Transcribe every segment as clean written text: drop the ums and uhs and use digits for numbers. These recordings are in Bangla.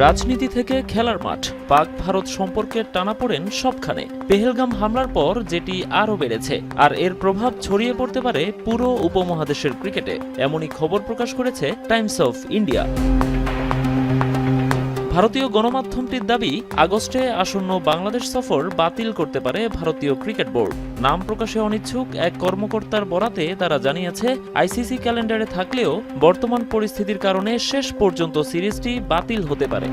রাজনীতি থেকে খেলার মাঠ, পাক ভারত সম্পর্কের টানাপোড়েন সবখানে। পেহেলগাম হামলার পর যেটি আরও বেড়েছে, আর এর প্রভাব ছড়িয়ে পড়তে পারে পুরো উপমহাদেশের ক্রিকেটে, এমনই খবর প্রকাশ করেছে টাইমস অফ ইন্ডিয়া। ভারতীয় গণমাধ্যমটির দাবি, আগস্টে আসন্ন বাংলাদেশ সফর বাতিল করতে পারে ভারতীয় ক্রিকেট বোর্ড। নাম প্রকাশে অনিচ্ছুক এক কর্মকর্তার বরাতে তারা জানিয়েছে, আইসিসি ক্যালেন্ডারে থাকলেও বর্তমান পরিস্থিতির কারণে শেষ পর্যন্ত সিরিজটি বাতিল হতে পারে।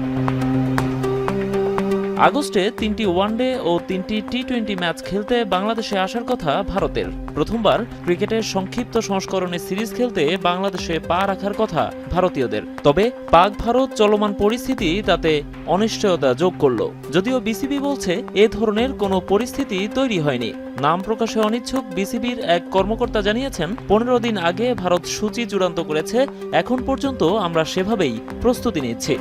আগস্টে 3টি ওয়ানডে ও 3টি টি-20 ম্যাচ খেলতে বাংলাদেশে আসার কথা ভারতের। প্রথমবার ক্রিকেটের সংক্ষিপ্ত সংস্করণে সিরিজ খেলতে বাংলাদেশে পা রাখার কথা ভারতীয়দের। তবে পাক ভারত চলমান পরিস্থিতি তাতে অনিশ্চয়তা যোগ করল। যদিও বিসিবি বলছে এ ধরনের কোনো পরিস্থিতি তৈরি হয়নি। নাম প্রকাশে অনিচ্ছুক বিসিবির এক কর্মকর্তা জানিয়েছেন, 15 দিন আগে ভারত সূচি চূড়ান্ত করেছে, এখন পর্যন্ত আমরা সেভাবেই প্রস্তুতি নিচ্ছি।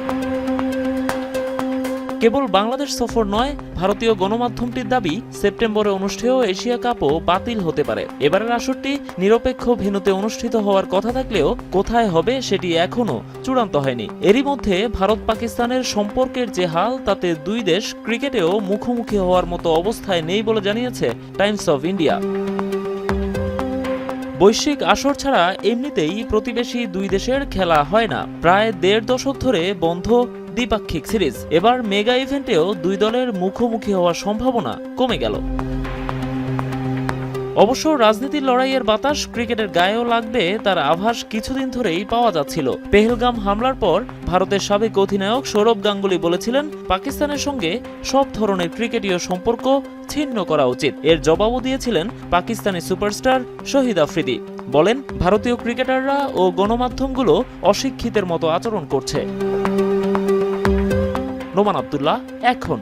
কেবল বাংলাদেশ সফর নয়, ভারতীয় গণমাধ্যমটির দাবি, সেপ্টেম্বরে অনুষ্ঠেয় এশিয়া কাপও বাতিল হতে পারে। এবারের আসরটি নিরপেক্ষ ভেন্যুতে অনুষ্ঠিত হওয়ার কথা থাকলেও কোথায় হবে সেটি এখনও চূড়ান্ত হয়নি। এরই মধ্যে ভারত পাকিস্তানের সম্পর্কের যে হাল, তাতে দুই দেশ ক্রিকেটেও মুখোমুখি হওয়ার মতো অবস্থায় নেই বলে জানিয়েছে টাইমস অফ ইন্ডিয়া। বৈশ্বিক আসর ছাড়া এমনিতেই প্রতিবেশী দুই দেশের খেলা হয় না। প্রায় 1.5 দশক ধরে বন্ধ দ্বিপাক্ষিক সিরিজ। এবার মেগা ইভেন্টেও দুই দলের মুখোমুখি হওয়ার সম্ভাবনা কমে গেল। অবশ্য রাজনীতির লড়াইয়ের বাতাস ক্রিকেটের গায়েও লাগবে, তার আভাস কিছুদিন ধরেই পাওয়া যাচ্ছিল। পেহেলগাম হামলার পর ভারতের সাবেক অধিনায়ক সৌরভ গাঙ্গুলি বলেছিলেন, পাকিস্তানের সঙ্গে সব ধরনের ক্রিকেটীয় সম্পর্ক ছিন্ন করা উচিত। এর জবাবও দিয়েছিলেন পাকিস্তানি সুপারস্টার শহীদ আফ্রিদি। বলেন, ভারতীয় ক্রিকেটাররা ও গণমাধ্যমগুলো অশিক্ষিতের মতো আচরণ করছে। নোমান আব্দুল্লাহ, এখন।